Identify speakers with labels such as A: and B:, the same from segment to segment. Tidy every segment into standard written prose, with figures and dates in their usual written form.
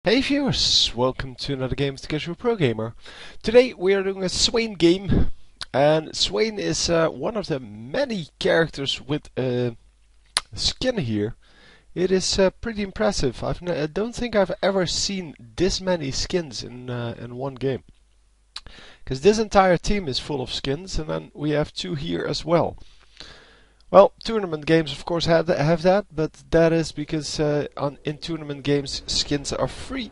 A: Hey viewers, welcome to another game of the Casual Pro Gamer. Today we are doing a Swain game, and Swain is one of the many characters with a skin here. It is pretty impressive. I don't think I've ever seen this many skins in one game. Because this entire team is full of skins, and then we have two here as well. Well, tournament games of course have that, but that is because in tournament games skins are free.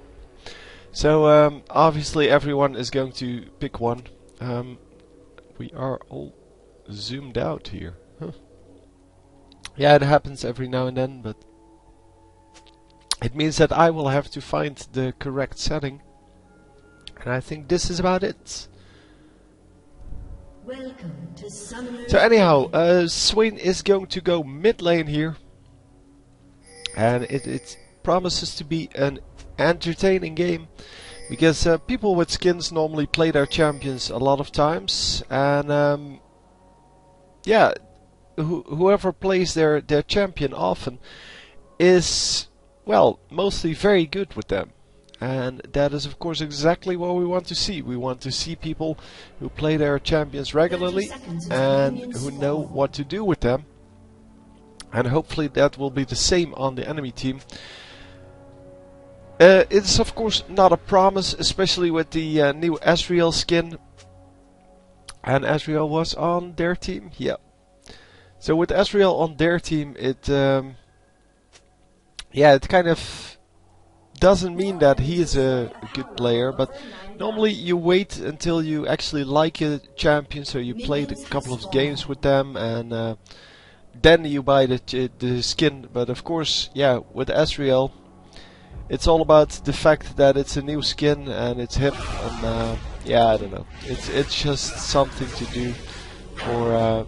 A: So obviously everyone is going to pick one. We are all zoomed out here. Huh. Yeah, it happens every now and then, but it means that I will have to find the correct setting. And I think this is about it.
B: Welcome to
A: So anyhow, Swain is going to go mid lane here, and it promises to be an entertaining game because people with skins normally play their champions a lot of times, and yeah, whoever plays their champion often is, well, mostly very good with them. And that is of course exactly what we want to see. We want to see people who play their champions regularly and who know what to do with them. And hopefully that will be the same on the enemy team. It's of course not a promise, especially with the new Ezreal skin. And Ezreal was on their team, yeah. So with Ezreal on their team, it kind of doesn't mean that he is a good player, but normally you wait until you actually like a champion, so you played a couple of games with them, and then you buy the skin. But of course, yeah, with Ezreal, it's all about the fact that it's a new skin and it's hip, and yeah, I don't know. It's just something to do for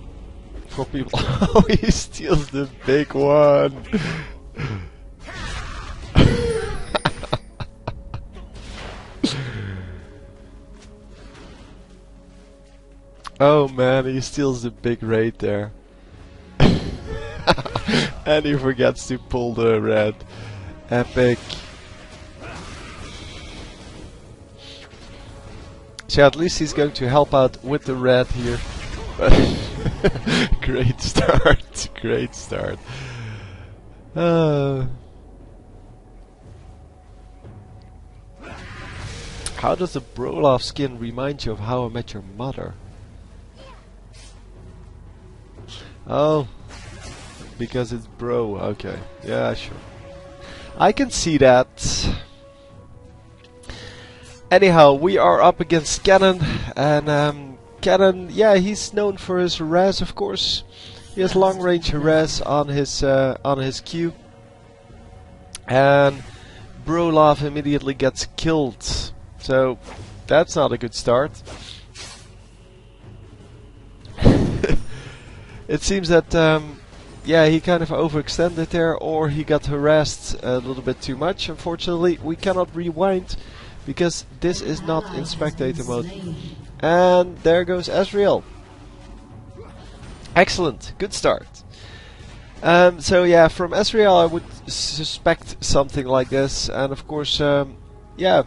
A: people. Oh, he steals the big one. Oh man, he steals the big raid there. And he forgets to pull the red. Epic. So at least he's going to help out with the red here. Great start, great start. How does the Brolaf skin remind you of How I Met Your Mother? Oh, because it's bro. Okay, yeah, sure. I can see that. Anyhow, we are up against Cannon, and Cannon, yeah, he's known for his harass, of course. He has long-range harass on his Q, and Brolaf immediately gets killed. So that's not a good start. It seems that, yeah, he kind of overextended there, or he got harassed a little bit too much. Unfortunately, we cannot rewind, because this is not in spectator mode. And there goes Ezreal. Excellent, good start. So yeah, from Ezreal I would suspect something like this, and of course, yeah,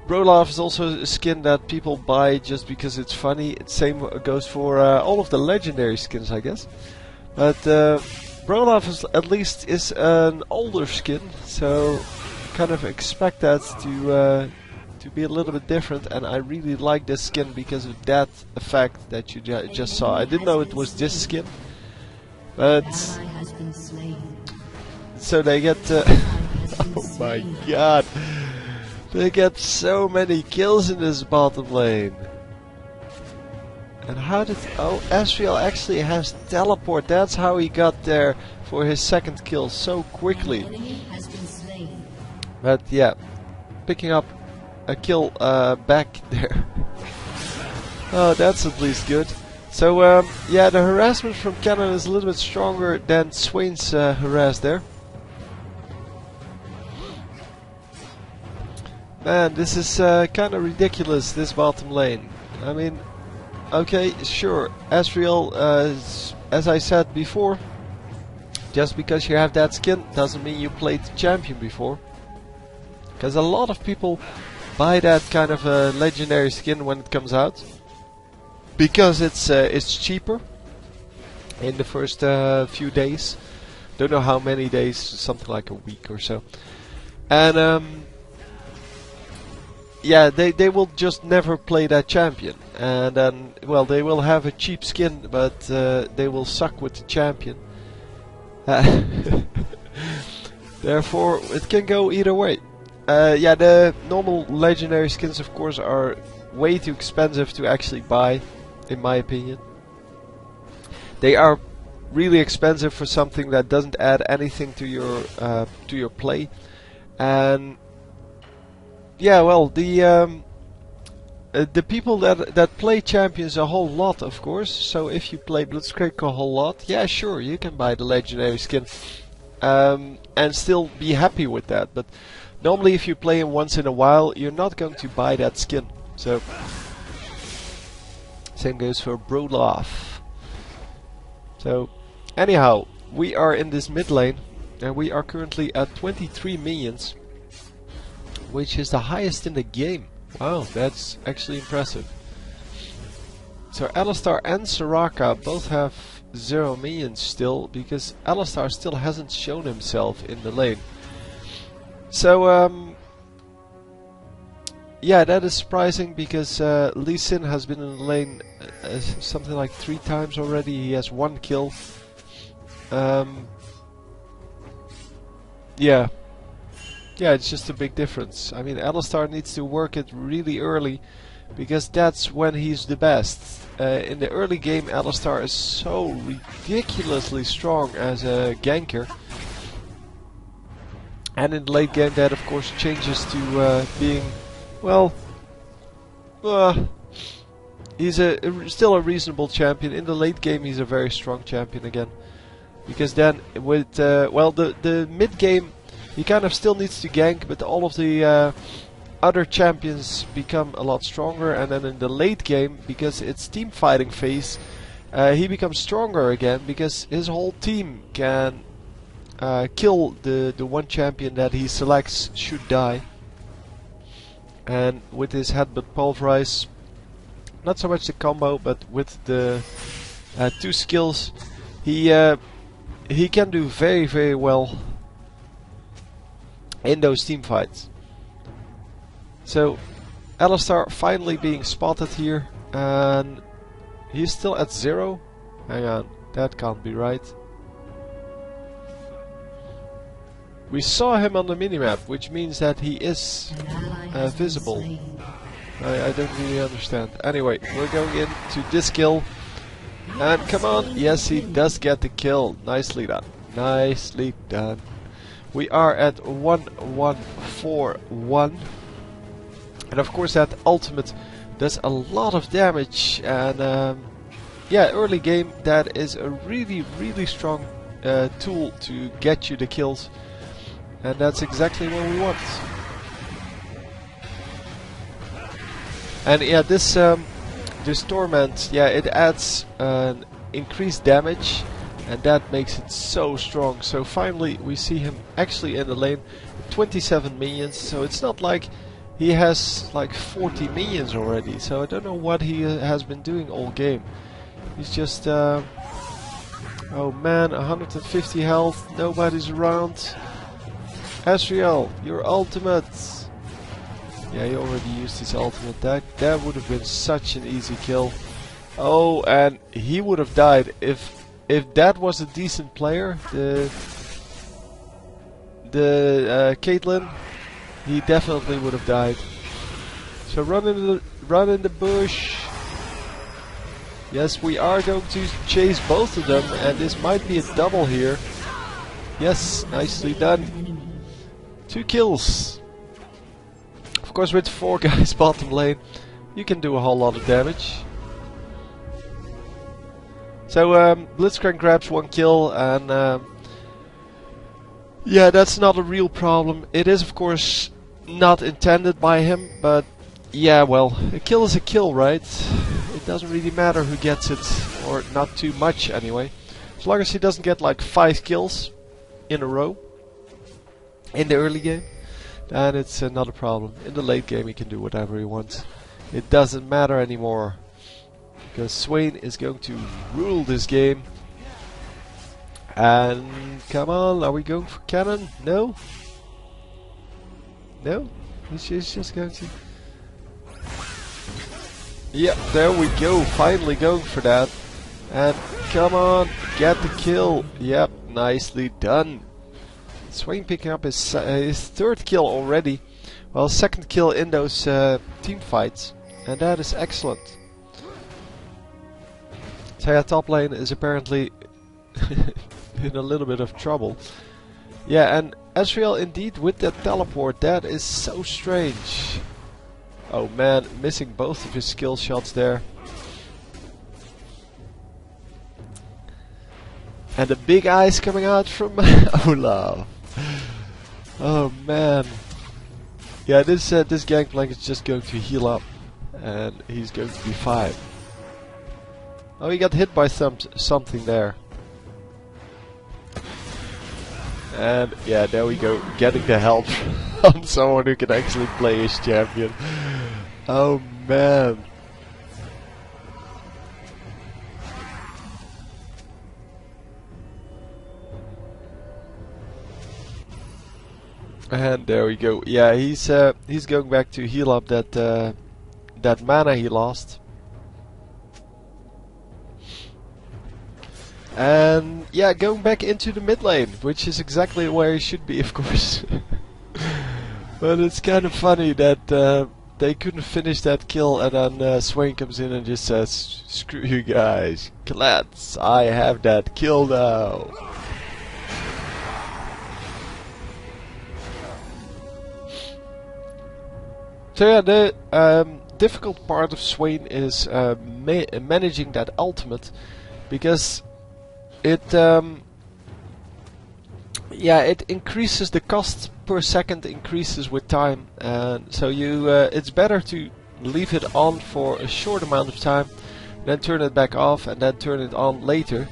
A: Brolaf is also a skin that people buy just because it's funny. Same goes for all of the legendary skins, I guess. But Brolaf is, at least is an older skin, so kind of expect that to be a little bit different. And I really like this skin because of that effect that you just saw. I didn't know it was this skin, but so they get. Oh my god! They get so many kills in this bottom lane. And how did... Oh, Ezreal actually has teleport. That's how he got there for his second kill so quickly. But yeah, picking up a kill back there. Oh, that's at least good. So yeah, the harassment from Cannon is a little bit stronger than Swain's harass there. Man, this is kind of ridiculous, this bottom lane. I mean, okay, sure, Ezreal, as I said before, just because you have that skin doesn't mean you played the champion before. because a lot of people buy that kind of a legendary skin when it comes out, because it's cheaper in the first few days. Don't know how many days, something like a week or so. And yeah, they will just never play that champion, and then, well, they will have a cheap skin, but they will suck with the champion. Therefore, it can go either way. Yeah, the normal legendary skins, of course, are way too expensive to actually buy, in my opinion. They are really expensive for something that doesn't add anything to your play. And yeah, well, the people that play champions a whole lot, of course. So if you play Blitzcrank a whole lot, yeah, sure, you can buy the legendary skin and still be happy with that. But normally, if you play him once in a while, you're not going to buy that skin. So same goes for Broloff. So anyhow, we are in this mid lane, and we are currently at 23 minions, which is the highest in the game. Wow, that's actually impressive. So Alistar and Soraka both have 0 minions still, because Alistar still hasn't shown himself in the lane. So yeah, that is surprising, because Lee Sin has been in the lane something like 3 times already. He has 1 kill. Yeah. Yeah, it's just a big difference. I mean, Alistar needs to work it really early, because that's when he's the best. In the early game, Alistar is so ridiculously strong as a ganker. And in the late game, that of course changes to being, well, he's still a reasonable champion. In the late game, he's a very strong champion again. Because then, with, well, the mid game, he kind of still needs to gank, but all of the other champions become a lot stronger. And then in the late game, because it's team fighting phase, he becomes stronger again, because his whole team can kill the one champion that he selects should die. And with his headbutt pulverize, not so much the combo, but with the 2 skills, he can do very, very well in those team fights. So Alistar finally being spotted here, and he's still at 0. Hang on, that can't be right. We saw him on the minimap, which means that he is visible. I don't really understand. Anyway, we're going into this kill. And come on, yes, he does get the kill. Nicely done. Nicely done. We are at 1-1-4-1. And of course that ultimate does a lot of damage. And yeah, early game, that is a really, really strong tool to get you the kills. And that's exactly what we want. And yeah, this Torment, yeah, it adds increased damage, and that makes it so strong. So finally we see him actually in the lane, 27 minions, so it's not like he has like 40 minions already. So I don't know what he has been doing all game. He's just, oh man, 150 health, nobody's around. Asriel, your ultimate. Yeah, he already used his ultimate. That would have been such an easy kill. Oh, and he would have died if that was a decent player. The Caitlyn, he definitely would have died. So run in the bush. Yes, we are going to chase both of them, and this might be a double here. Yes, nicely done. 2 kills. Of course, with 4 guys bottom lane, you can do a whole lot of damage. So Blitzcrank grabs 1 kill, and yeah, that's not a real problem. It is, of course, not intended by him, but yeah, well, a kill is a kill, right? It doesn't really matter who gets it, or not too much anyway. As long as he doesn't get like 5 kills in a row in the early game. then it's not a problem. In the late game he can do whatever he wants. It doesn't matter anymore. Because Swain is going to rule this game. And come on, are we going for cannon? No? No? He's just going to... Yep, there we go, finally going for that. And come on, get the kill. Yep, nicely done. Swain picking up his third kill already. Well, second kill in those team fights. And that is excellent. So yeah, top lane is apparently in a little bit of trouble. Yeah, and Ezreal indeed with that teleport, that is so strange. Oh man, missing both of his skill shots there. And the big eyes coming out from Olaf. Oh man. Yeah, this Gangplank is just going to heal up. And he's going to be fine. Oh, he got hit by something there. And yeah, there we go. Getting the help from someone who can actually play his champion. Oh man. And there we go. Yeah, he's going back to heal up that mana he lost. And yeah, going back into the mid lane, which is exactly where he should be, of course. But it's kind of funny that they couldn't finish that kill, and then Swain comes in and just says, "Screw you guys, Clats, I have that kill now." So yeah, the difficult part of Swain is managing that ultimate, because it it increases the cost per second, increases with time, and so it's better to leave it on for a short amount of time, then turn it back off, and then turn it on later,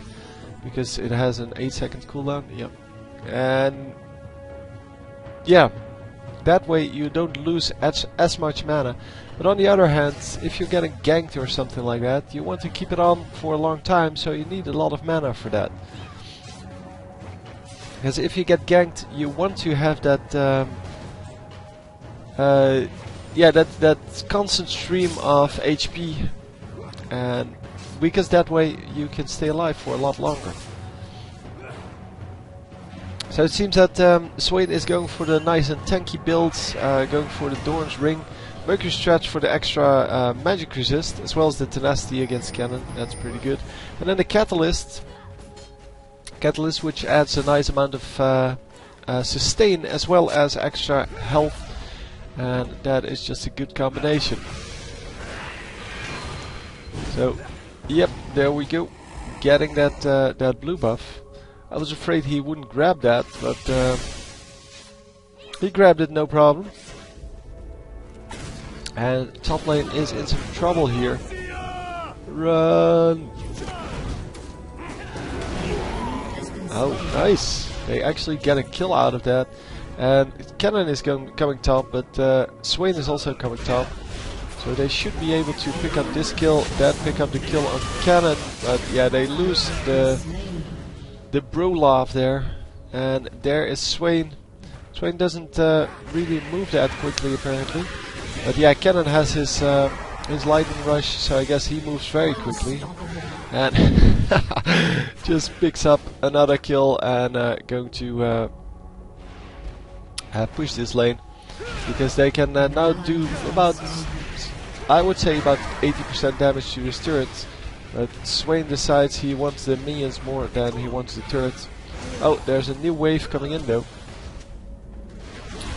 A: because it has an 8-second cooldown. Yep, and yeah, that way you don't lose as much mana. But on the other hand, if you're getting ganked or something like that, you want to keep it on for a long time, so you need a lot of mana for that. Because if you get ganked, you want to have that that constant stream of HP, and because that way you can stay alive for a lot longer. So it seems that Swain is going for the nice and tanky builds, going for the Dorn's Ring, Mercury Stretch for the extra magic resist, as well as the tenacity against cannon. That's pretty good. And then the Catalyst, which adds a nice amount of sustain as well as extra health, and that is just a good combination. So, yep, there we go, getting that blue buff. I was afraid he wouldn't grab that, but he grabbed it, no problem. And top lane is in some trouble here. Run! Oh, nice! They actually get a kill out of that. And Cannon is coming top, but Swain is also coming top. So they should be able to pick up this kill, then pick up the kill on Cannon. But yeah, they lose the Brolaf there. And there is Swain. Swain doesn't really move that quickly, apparently. But yeah, Cannon has his lightning rush, so I guess he moves very quickly. And just picks up another kill and going to push this lane. Because they can now do about, I would say about 80% damage to his turrets. But Swain decides he wants the minions more than he wants the turrets. Oh, there's a new wave coming in though.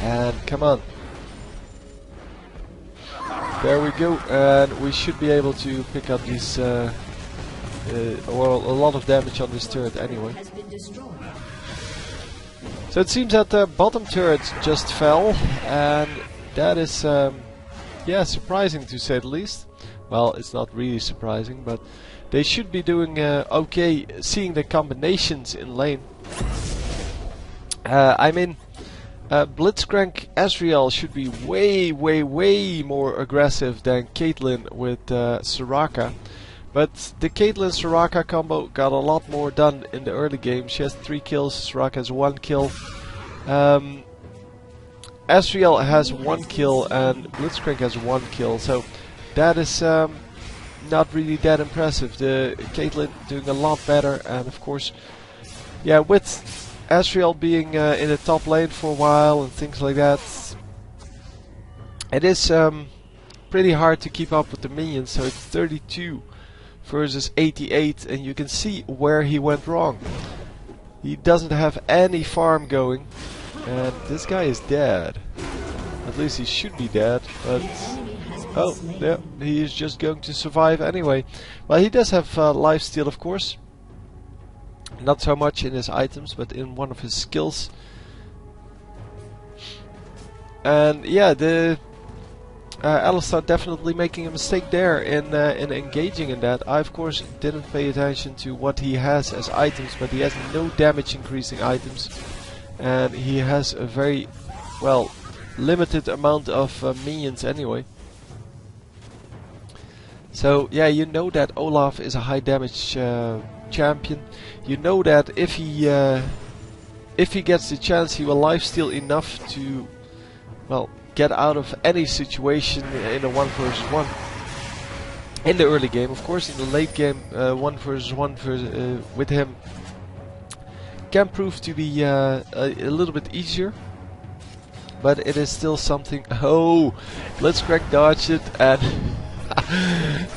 A: And come on. There we go, and we should be able to pick up these, well, a lot of damage on this turret anyway. So it seems that the bottom turret just fell, and that is, yeah, surprising to say the least. Well, it's not really surprising, but they should be doing okay, seeing the combinations in lane. I mean, Blitzcrank Ezreal should be way more aggressive than Caitlyn with Soraka. But the Caitlyn-Soraka combo got a lot more done in the early game. She has 3 kills, Soraka has 1 kill. Ezreal has 1 kill and Blitzcrank has 1 kill. So that is not really that impressive. The Caitlyn doing a lot better, and of course, yeah, with Ezreal being in the top lane for a while and things like that, it is pretty hard to keep up with the minions. So it's 32 versus 88, and you can see where he went wrong. He doesn't have any farm going, and this guy is dead. At least he should be dead, but oh yeah, he is just going to survive anyway. Well, he does have lifesteal, of course. Not so much in his items, but in one of his skills. And yeah, the Alistar definitely making a mistake there in engaging in that. I of course didn't pay attention to what he has as items, but he has no damage increasing items, and he has a very, well, limited amount of minions anyway. So yeah, you know that Olaf is a high damage champion. You know that if he gets the chance, he will lifesteal enough to, well, get out of any situation in a 1 versus 1. In the early game, of course. In the late game, 1 versus 1 with him can prove to be a little bit easier, but it is still something. Oh, Blitzcrank dodged it, and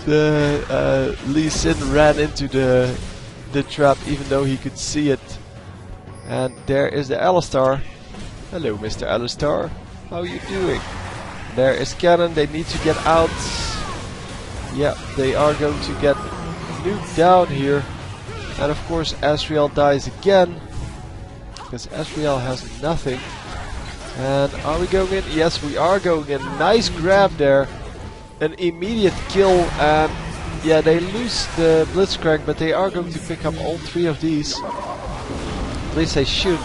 A: the Lee Sin ran into the trap, even though he could see it. And there is the Alistar. Hello, Mr. Alistar. How are you doing? There is Cannon. They need to get out. Yeah, they are going to get nuked down here. And of course Ezreal dies again, because Ezreal has nothing. And are we going in? Yes, we are going in. Nice grab there. An immediate kill, and yeah, they lose the Blitzcrank, but they are going to pick up all 3 of these. At least they should.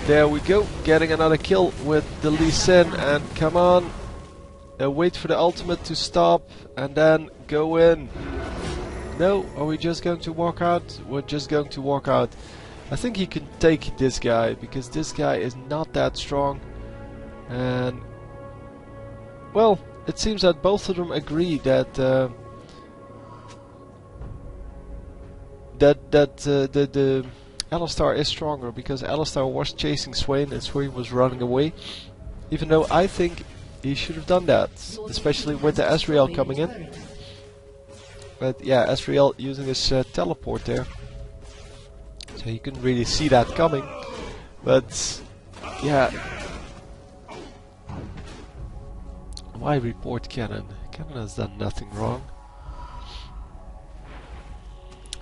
A: There we go, getting another kill with the Lee Sin, and come on. Wait for the ultimate to stop, and then go in. No, are we just going to walk out? We're just going to walk out. I think he can take this guy, because this guy is not that strong. And, well, it seems that both of them agree that the Alistar is stronger, because Alistar was chasing Swain and Swain was running away. Even though I think he should have done that, especially with the Ezreal coming in. But yeah, Ezreal using his teleport there, so you couldn't really see that coming. But yeah, why report Cannon? Cannon has done nothing wrong.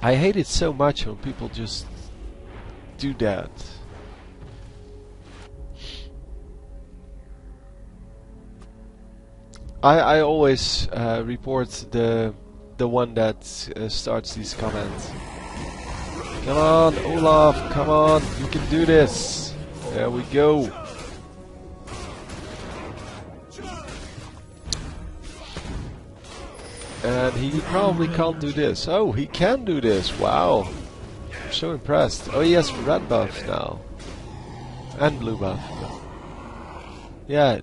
A: I hate it so much when people just do that. I always report the one that starts these comments. Come on, Olaf, come on, you can do this. There we go. And he probably can't do this. Oh, he can do this. Wow. I'm so impressed. Oh, he has red buff now. And blue buff. Yeah.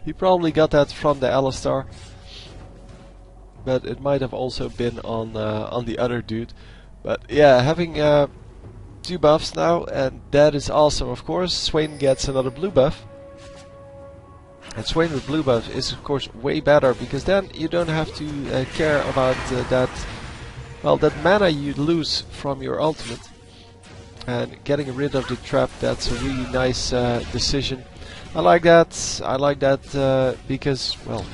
A: He probably got that from the Alistar. But it might have also been on the other dude. But yeah, having 2 buffs now, and that is awesome. Of course, Swain gets another blue buff. And Swain with blue buff is of course way better, because then you don't have to care about that mana you lose from your ultimate. And getting rid of the trap, that's a really nice decision. I like that. I like that because, well,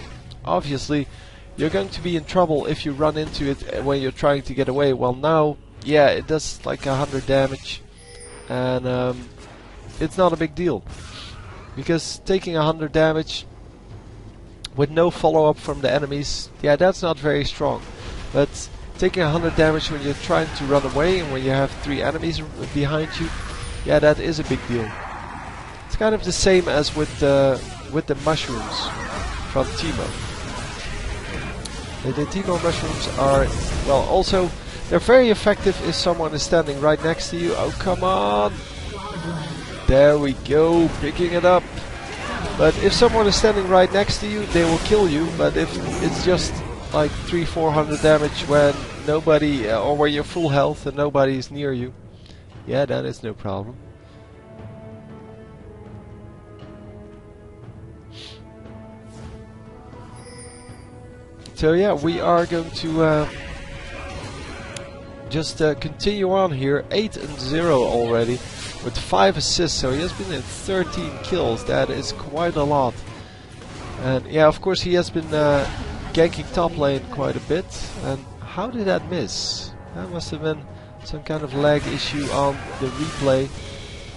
A: obviously you're going to be in trouble if you run into it when you're trying to get away. Well, now, yeah, it does like 100 damage, and it's not a big deal. Because taking 100 damage with no follow-up from the enemies, yeah, that's not very strong. But taking 100 damage when you're trying to run away and when you have 3 enemies behind you, yeah, that is a big deal. It's kind of the same as with the mushrooms from Timo. The Timo mushrooms are, well, also they're very effective if someone is standing right next to you. Oh, come on! There we go, picking it up. But if someone is standing right next to you, they will kill you. But if it's just like 300-400 damage when nobody, or when you're full health and nobody is near you, yeah, then it's no problem. So yeah, we are going to just continue on here. 8-0 already, with 5 assists. So he has been in 13 kills. That is quite a lot. And yeah, of course he has been ganking top lane quite a bit. And how did that miss? That must have been some kind of lag issue on the replay,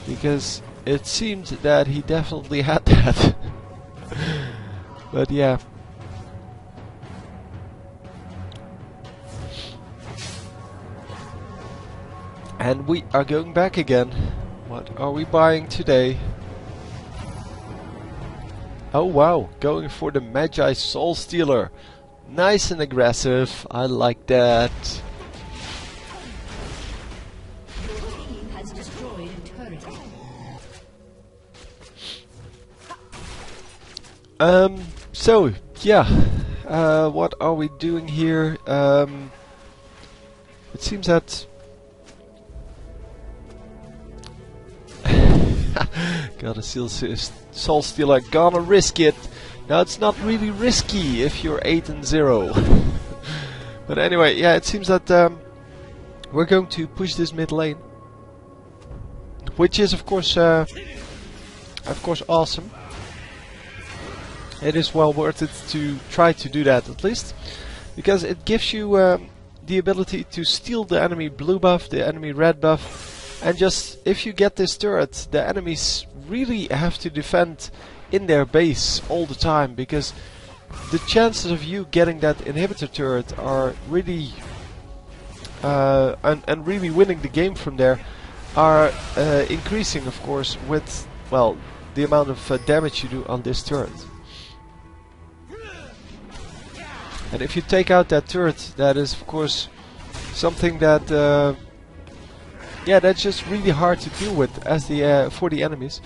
A: because it seemed that he definitely had that. But yeah. And we are going back again. What are we buying today? Oh wow, going for the Magi Soul Stealer. Nice and aggressive, I like that.
B: Your team has destroyed a turret.
A: So, yeah. What are we doing here? It seems that... Got a Soul Stealer, gonna risk it. Now it's not really risky if you're 8-0. But anyway, yeah, it seems that we're going to push this mid lane, which is of course awesome. It is well worth it to try to do that at least, because it gives you the ability to steal the enemy blue buff, the enemy red buff. And just, if you get this turret, the enemies really have to defend in their base all the time, because the chances of you getting that inhibitor turret are really, and really winning the game from there are increasing, of course, with, well, the amount of damage you do on this turret. And if you take out that turret, that is, of course, something that... yeah, that's just really hard to deal with as the for the enemies.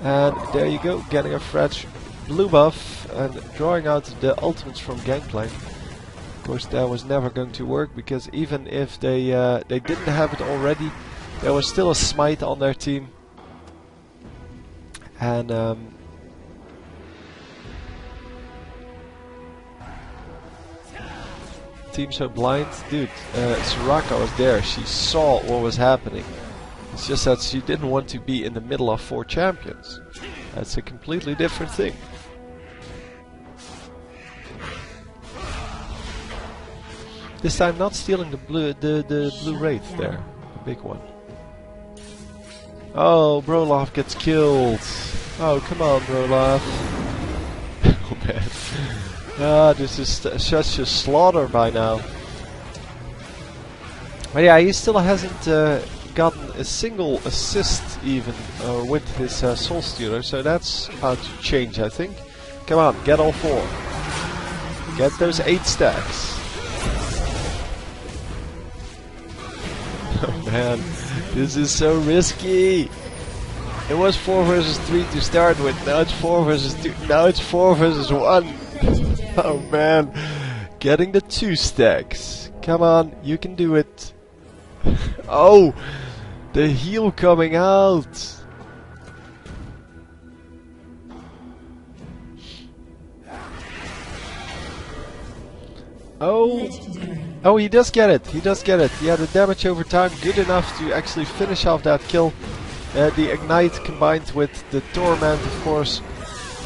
A: And there you go, getting a fresh blue buff and drawing out the ultimates from Gangplank. Of course, that was never going to work, because even if they didn't have it already, there was still a smite on their team. And team so blind, dude. Soraka was there. She saw what was happening. It's just that she didn't want to be in the middle of 4 champions. That's a completely different thing. This time not stealing the blue wraith there, the big one. Oh, Brolaf gets killed. Oh, come on, Brolaf. Oh man. Ah, this is such a slaughter by now. But yeah, he still hasn't gotten a single assist even with his Soul Stealer, so that's how to change, I think. Come on, get all 4. Get those 8 stacks. Oh man, this is so risky. It was 4 versus 3 to start with, now it's 4 versus 2, now it's 4 versus 1. Oh man, getting the 2 stacks. Come on, you can do it. Oh, the heal coming out. Oh, he does get it. He does get it. Yeah, the damage over time good enough to actually finish off that kill. The ignite combined with the torment, of course,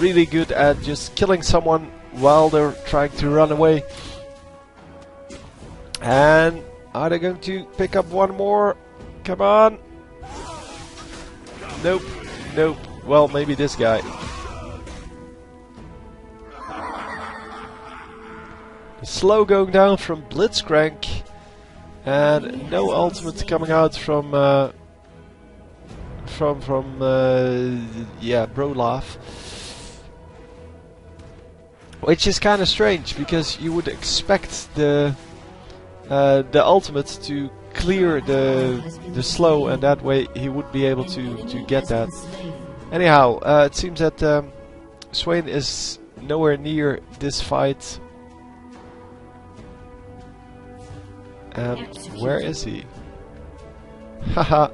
A: really good at just killing someone while they're trying to run away. And are they going to pick up one more? Come on. Nope. Nope. Well, maybe this guy. The slow going down from Blitzcrank. And no ultimate coming out from from yeah, Brolaf. Which is kind of strange, because you would expect the ultimate to clear the slow, and that way he would be able to get that. Anyhow, it seems that Swain is nowhere near this fight. Where is he? Haha,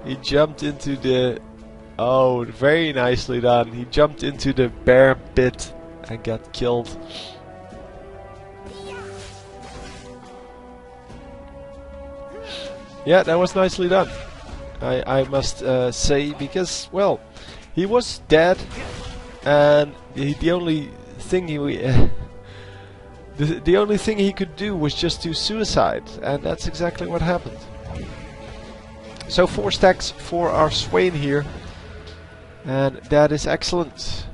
A: he jumped into the... Oh, very nicely done. He jumped into the bear pit and got killed. Yeah, that was nicely done, I must say, because, well, he was dead, and the only thing he the only thing he could do was just do suicide, and that's exactly what happened. So 4 stacks for our Swain here, and that is excellent.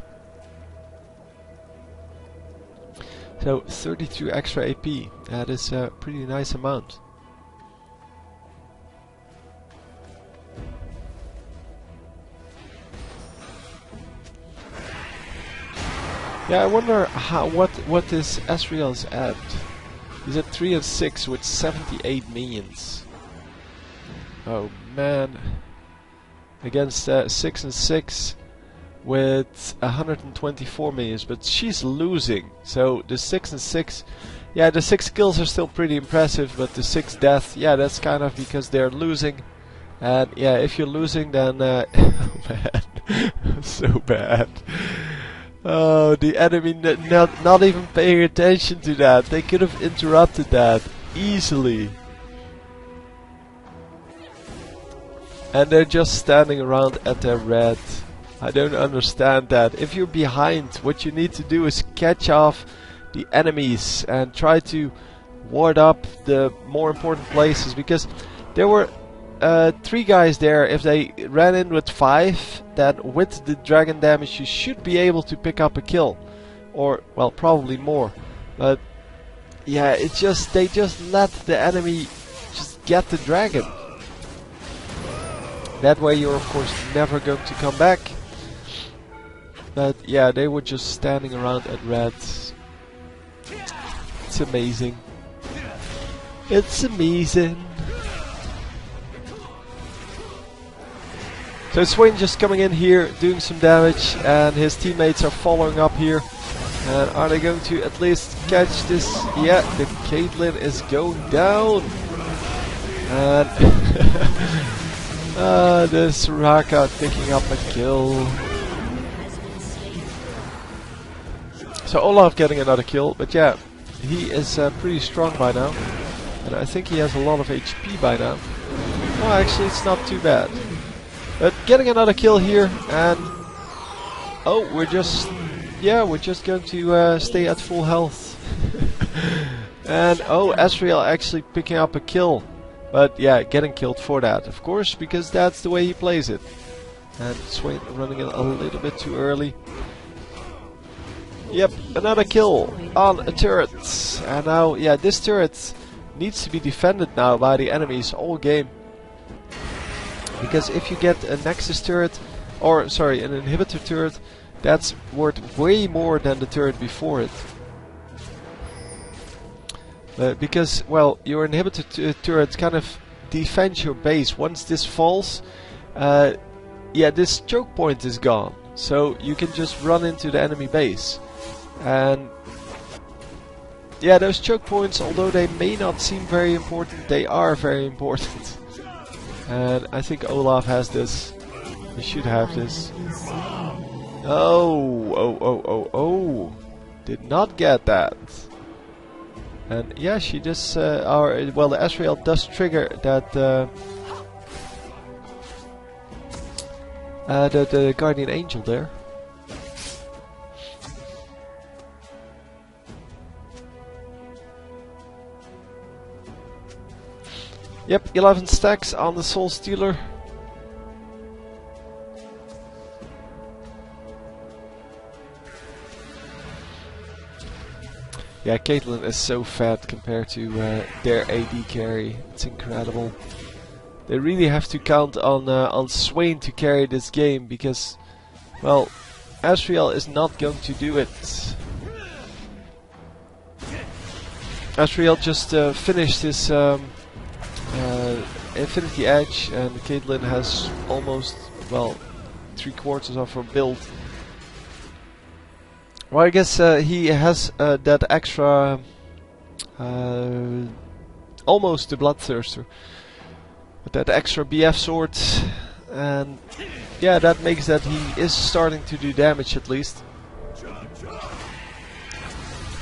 A: So 32 extra AP, that is a pretty nice amount. Yeah, I wonder what is Asriel's at. He's at 3 and 6 with 78 minions. Oh man. Against 6 and 6 with 124 minions, but she's losing. So the 6 and 6, yeah, the 6 kills are still pretty impressive, but the 6 death, yeah, that's kind of because they're losing. And yeah, if you're losing, then oh man, so bad. Oh, the enemy not even paying attention to that. They could have interrupted that easily. And they're just standing around at their red. I don't understand that. If you're behind, what you need to do is catch off the enemies and try to ward up the more important places, because there were 3 guys there. If they ran in with 5, then with the dragon damage you should be able to pick up a kill, or well, probably more. But yeah, it's just they just let the enemy just get the dragon. That way you're of course never going to come back. But yeah, they were just standing around at red. It's amazing. It's amazing. So Swain just coming in here, doing some damage, and his teammates are following up here. And are they going to at least catch this? Yeah, the Caitlyn is going down. And the Soraka picking up a kill. So Olaf getting another kill, but yeah, he is pretty strong by now. And I think he has a lot of HP by now. Well, actually it's not too bad. But getting another kill here, and oh, we're just going to stay at full health. And oh, Asriel actually picking up a kill, but yeah, getting killed for that, of course, because that's the way he plays it. And Swain running in a little bit too early. Yep, another kill on a turret, and now yeah, this turret needs to be defended now by the enemies all game. Because if you get a Nexus turret, or sorry, an inhibitor turret, that's worth way more than the turret before it. Because, well, your inhibitor turret kind of defends your base. Once this falls, yeah, this choke point is gone. So you can just run into the enemy base. And yeah, those choke points, although they may not seem very important, they are very important. And I think Olaf has this. He should have this. Oh. Did not get that. And yeah, she does, well, the Asriel does trigger that, the Guardian Angel there. Yep, 11 stacks on the Soul Stealer. Yeah, Caitlyn is so fat compared to their AD carry. It's incredible. they really have to count on Swain to carry this game, because, well, Asriel is not going to do it. Asriel just finished his Infinity Edge, and Caitlyn has almost, well, 3/4 of her build. Well, I guess he has that extra, almost the Bloodthirster, with that extra BF sword, and yeah, that makes that he is starting to do damage at least.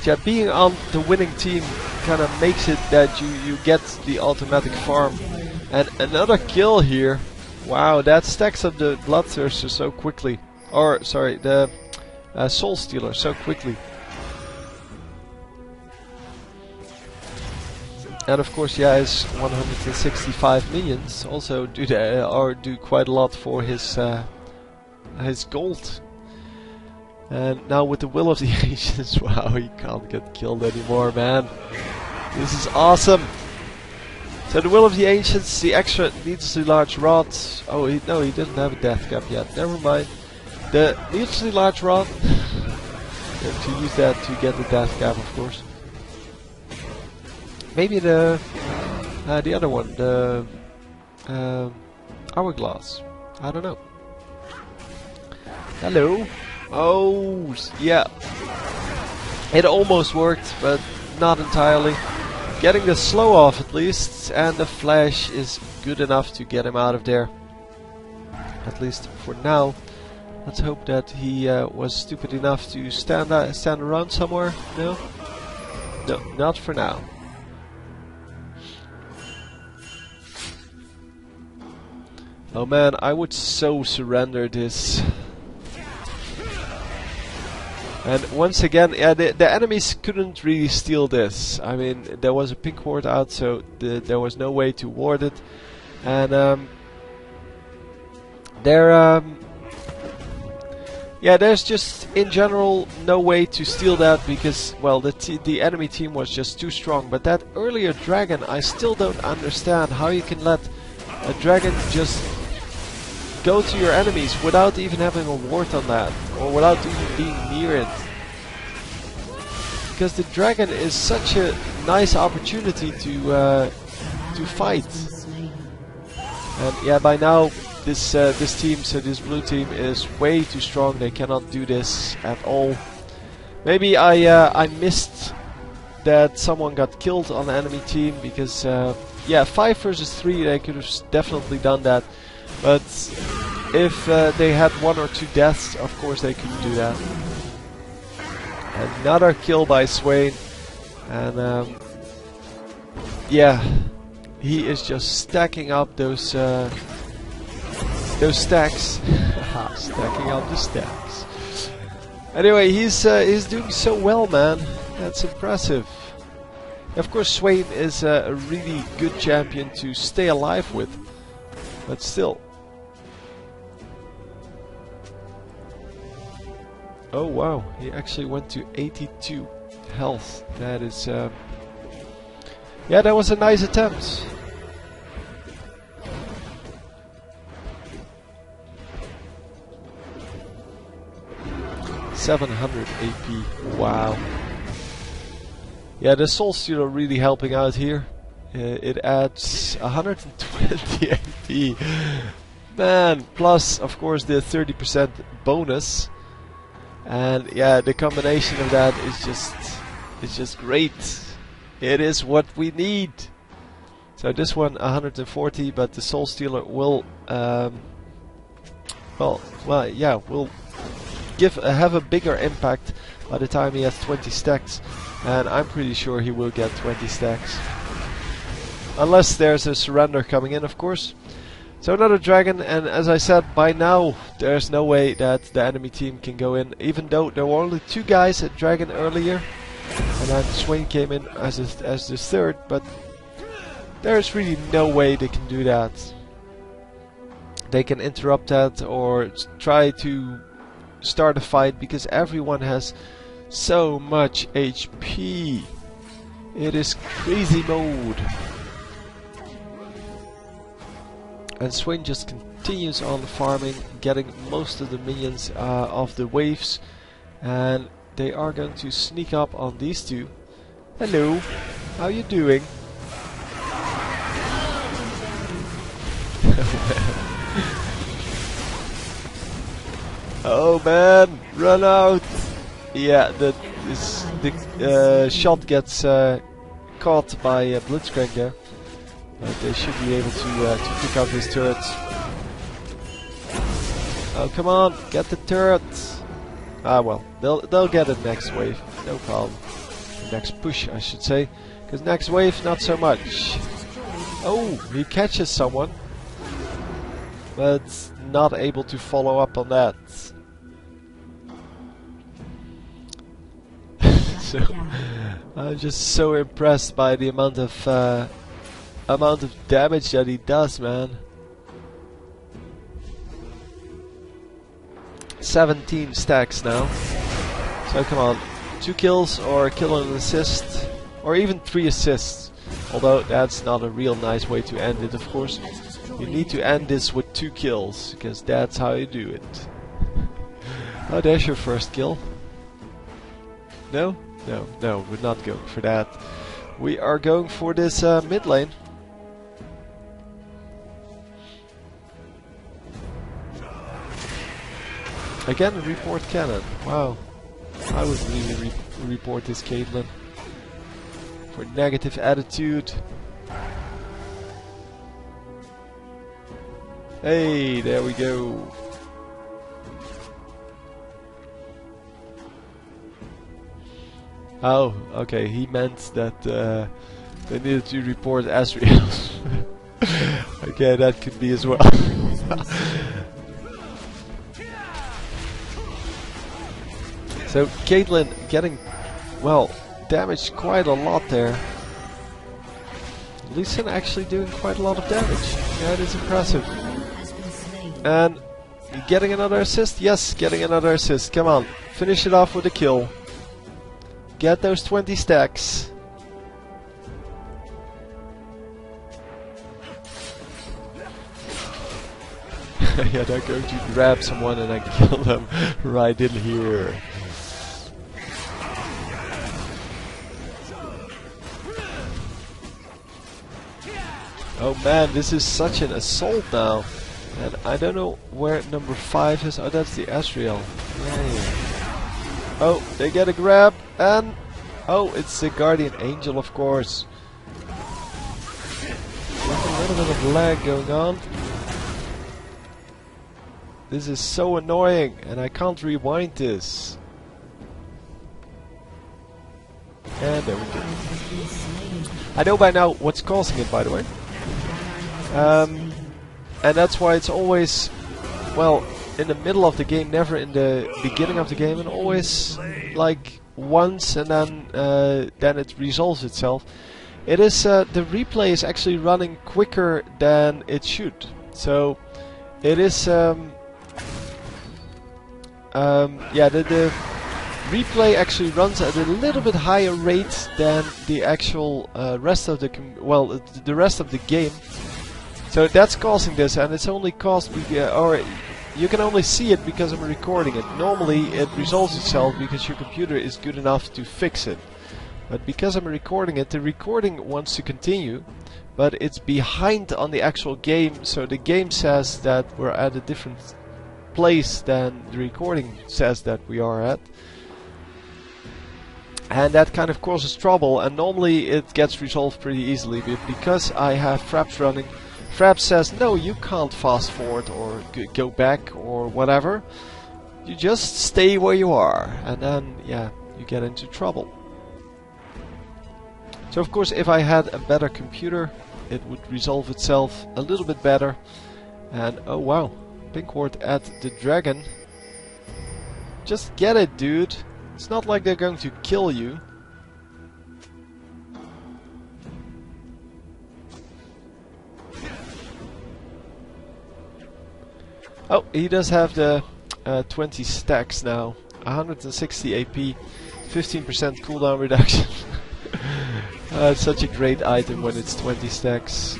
A: Yeah, being on the winning team kind of makes it that you get the automatic farm. And another kill here. Wow, that stacks up the Bloodthirster so quickly. Or, sorry, the Soul Stealer so quickly. And of course, yeah, his 165 minions also do quite a lot for his gold. And now with the Will of the Ancients, wow, he can't get killed anymore, man. This is awesome. So the Will of the Ancients, the extra needlessly large rod. Oh, no, he didn't have a death cap yet. Never mind. The needlessly large rod. To use that to get the death cap, of course. Maybe the other one, the hourglass. I don't know. Hello. Oh, yeah. It almost worked, but not entirely. Getting the slow off at least, and the flash is good enough to get him out of there. At least for now. Let's hope that he was stupid enough to stand around somewhere. No? No, not for now. Oh man, I would so surrender this. And once again, yeah, the enemies couldn't really steal this. I mean, there was a pink ward out, so there was no way to ward it. And yeah, there's just in general no way to steal that, because, well, the enemy team was just too strong. But that earlier dragon, I still don't understand how you can let a dragon just go to your enemies without even having a ward on that, or without even being near it. Because the dragon is such a nice opportunity to fight. And yeah, by now this team, so this blue team, is way too strong. They cannot do this at all. Maybe I missed that someone got killed on the enemy team, because yeah, 5 versus 3, they could have definitely done that. But if they had 1 or 2 deaths, of course they couldn't do that. Another kill by Swain, and yeah, he is just stacking up those stacks. Stacking up the stacks. Anyway, he's doing so well, man. That's impressive. Of course, Swain is a really good champion to stay alive with, but still. Oh wow, he actually went to 82 health. That is, yeah, that was a nice attempt. $700 AP, wow. Yeah, the Soul Stealer really helping out here. It adds 120 AP. Man, plus of course the 30% bonus. And yeah, the combination of that is just great. It is what we need. So this one 140, but the Soul Stealer will well yeah, will have a bigger impact by the time he has 20 stacks, and I'm pretty sure he will get 20 stacks. Unless there's a surrender coming in, of course. So another dragon, and as I said, by now there's no way that the enemy team can go in, even though there were only 2 guys at dragon earlier, and then Swain came in as the third, but there's really no way they can do that. They can interrupt that or try to start a fight, because everyone has so much HP. It is crazy mode. And Swain just continues on farming, getting most of the minions of the waves. And they are going to sneak up on these two. Hello, how you doing? Oh man, run out! Yeah, the shot gets caught by Blitzcrank there. But they should be able to pick up his turrets. Oh come on, get the turrets! Ah well, they'll get it next wave, no problem. Next push, I should say, because next wave not so much. Oh, he catches someone, but not able to follow up on that. So I'm just so impressed by the amount of damage that he does, man. 17 stacks now. So come on, 2 kills or a kill and an assist, or even 3 assists. Although that's not a real nice way to end it, of course. You need to end this with 2 kills, because that's how you do it. Oh, there's your first kill. No? No, no, we're not going for that. We are going for this mid lane. Again, report cannon. Wow. I would really report this Caitlyn. For negative attitude. Hey, there we go. Oh, okay, he meant that they needed to report Asriel. Okay, that could be as well. So Caitlyn getting, well, damaged quite a lot there. Lee Sin actually doing quite a lot of damage. That is impressive. And getting another assist? Yes, getting another assist. Come on, finish it off with a kill. Get those 20 stacks. Yeah, they're going to grab someone and then kill them right in here. Oh man, this is such an assault now. And I don't know where number 5 is. Oh, that's the Asriel. Yeah. Oh, they get a grab, and oh, it's the Guardian Angel, of course. There's a little bit of lag going on. This is so annoying, and I can't rewind this. And there we go. I know by now what's causing it, by the way. And that's why it's always, well, in the middle of the game, never in the beginning of the game, and always like once and then it resolves itself. It is the replay is actually running quicker than it should. So it is yeah, the replay actually runs at a little bit higher rate than the actual rest of the the rest of the game. So that's causing this, and it's only caused or you can only see it because I'm recording it. Normally it resolves itself because your computer is good enough to fix it. But because I'm recording it, the recording wants to continue, but it's behind on the actual game, so the game says that we're at a different place than the recording says that we are at. And that kind of causes trouble, and normally it gets resolved pretty easily, but because I have Fraps running, Fraps says, no, you can't fast forward or go back or whatever. You just stay where you are, and then, yeah, you get into trouble. So of course, if I had a better computer, it would resolve itself a little bit better. And oh wow, Pink Ward at the dragon. Just get it, dude. It's not like they're going to kill you. Oh, he does have the 20 stacks now. 160 AP, 15% cooldown reduction. It's such a great item when it's 20 stacks.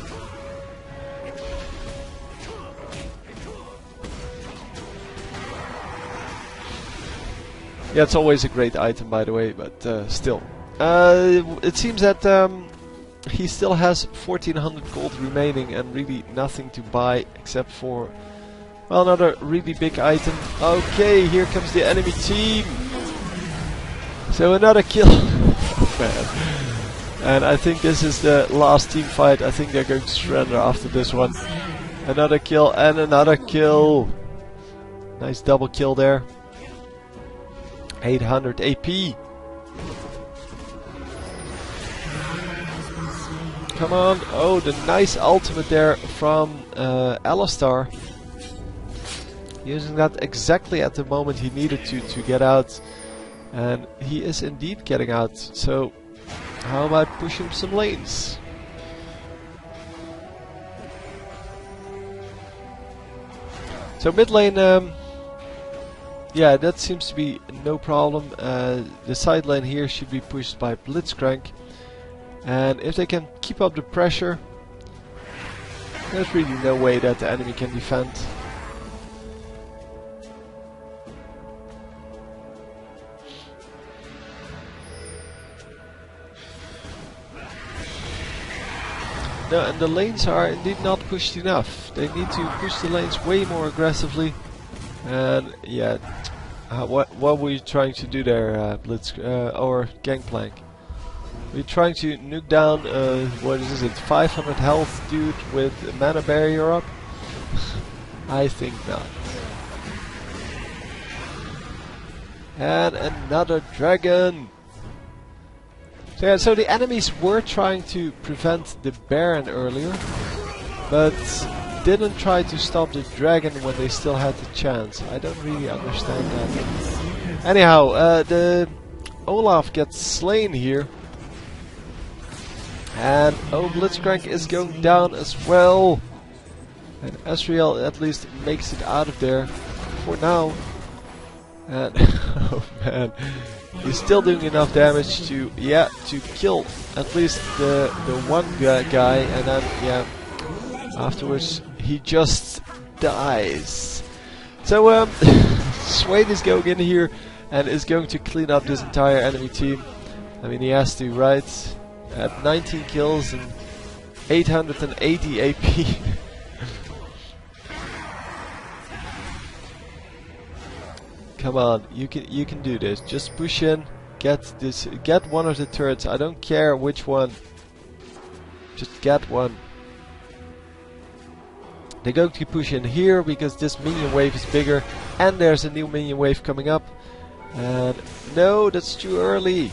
A: Yeah, it's always a great item, by the way, but still. It seems that he still has 1400 gold remaining and really nothing to buy except for, well, another really big item. Okay, here comes the enemy team. So another kill. Man. And I think this is the last team fight. I think they're going to surrender after this one. Another kill and another kill. Nice double kill there. 800 AP. Come on. Oh, the nice ultimate there from Alistar. Using that exactly at the moment he needed to get out. And he is indeed getting out. So, how about pushing some lanes? So mid lane, yeah, that seems to be no problem. The side lane here should be pushed by Blitzcrank. And if they can keep up the pressure, there's really no way that the enemy can defend. No, and the lanes are indeed not pushed enough. They need to push the lanes way more aggressively. And yeah, what were you trying to do there, Blitz or Gangplank? We're trying to nuke down, what is it, 500 health dude with mana barrier up? I think not. And another dragon! So yeah, so the enemies were trying to prevent the Baron earlier, but didn't try to stop the dragon when they still had the chance. I don't really understand that. Anyhow, the Olaf gets slain here. And oh, Blitzcrank is going down as well. And Asriel at least makes it out of there for now. And oh man, he's still doing enough damage to, yeah, to kill at least the one guy, and then yeah, afterwards he just dies. So Swain is going in here and is going to clean up this entire enemy team. I mean, he has to, right? At 19 kills and 880 AP. Come on, you can do this. Just push in, get one of the turrets. I don't care which one. Just get one. They're going to push in here because this minion wave is bigger, and there's a new minion wave coming up. And no, that's too early.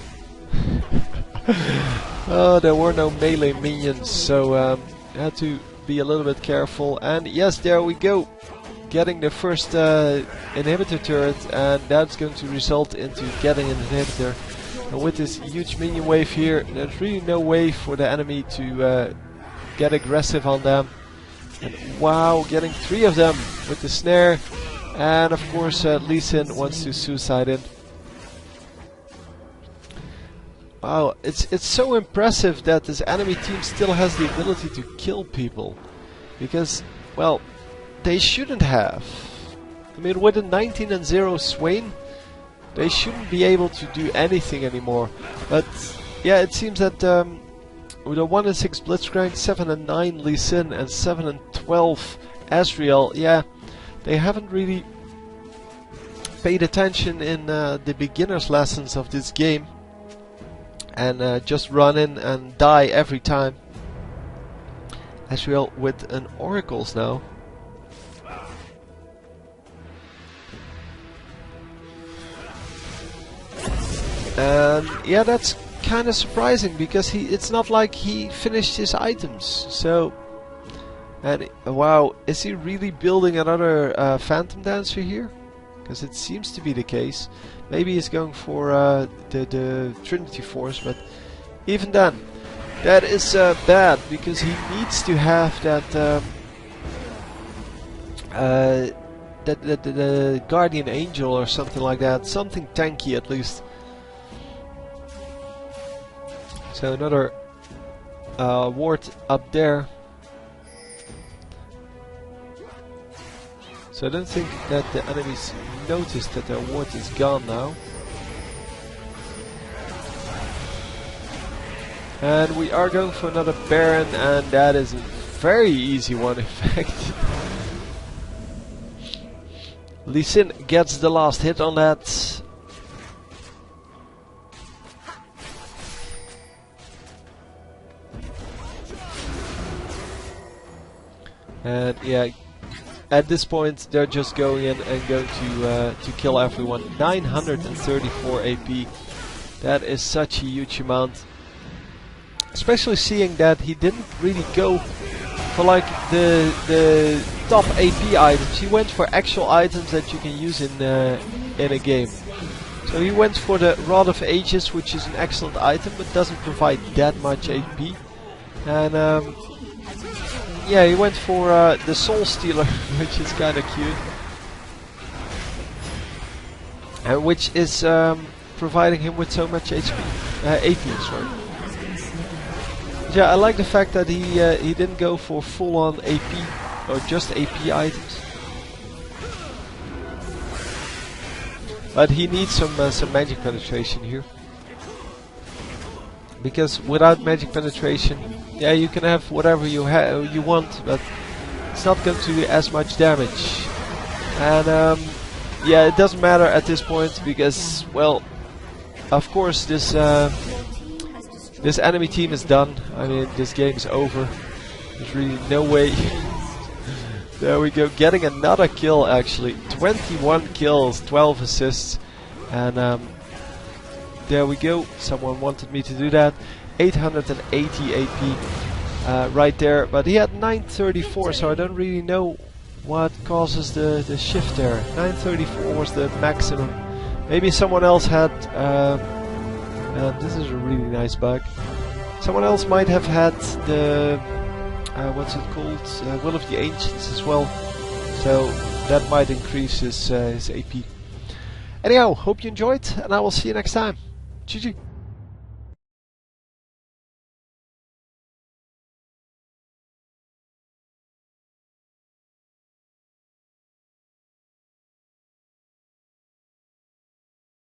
A: Oh, there were no melee minions, so had to be a little bit careful. And yes, there we go. Getting the first inhibitor turret, and that's going to result into getting an inhibitor. And with this huge minion wave here, there's really no way for the enemy to get aggressive on them. And wow, getting 3 of them with the snare. And of course Lee Sin wants to suicide in. Wow, it's so impressive that this enemy team still has the ability to kill people. Because, well, they shouldn't have. I mean, with a 19-0 Swain, they shouldn't be able to do anything anymore. But yeah, it seems that with a 1-6 Blitzcrank, 7-9 Lee Sin, and 7-12 Asriel, yeah, they haven't really paid attention in the beginner's lessons of this game. And just run in and die every time. Asriel with an Oracles now. And yeah, that's kind of surprising because it's not like he finished his items. So, and wow, is he really building another Phantom Dancer here? Because it seems to be the case. Maybe he's going for the Trinity Force, but even then, that is bad because he needs to have that the Guardian Angel or something like that, something tanky at least. So another ward up there. So I don't think that the enemies noticed that their ward is gone now. And we are going for another Baron, and that is a very easy one in fact. Lee Sin gets the last hit on that. And yeah, at this point they're just going in and going to kill everyone. 934 AP. That is such a huge amount. Especially seeing that he didn't really go for like the top AP items. He went for actual items that you can use in a game. So he went for the Rod of Ages, which is an excellent item, but doesn't provide that much AP. And yeah, he went for the Soul Stealer, which is kind of cute, and which is providing him with so much AP. Sorry. Yeah, I like the fact that he didn't go for full-on AP or just AP items, but he needs some magic penetration here, because without magic penetration, yeah, you can have whatever you want, but it's not going to do as much damage. And yeah, it doesn't matter at this point because, well, of course this enemy team is done. I mean, this game is over. There's really no way. There we go, getting another kill actually. 21 kills, 12 assists, and there we go. Someone wanted me to do that. 880 AP right there, but he had 934, so I don't really know what causes the shift there. 934 was the maximum. Maybe someone else had, this is a really nice bug. Someone else might have had the, what's it called, Will of the Ancients as well, so that might increase his AP. Anyhow, hope you enjoyed, and I will see you next time. GG.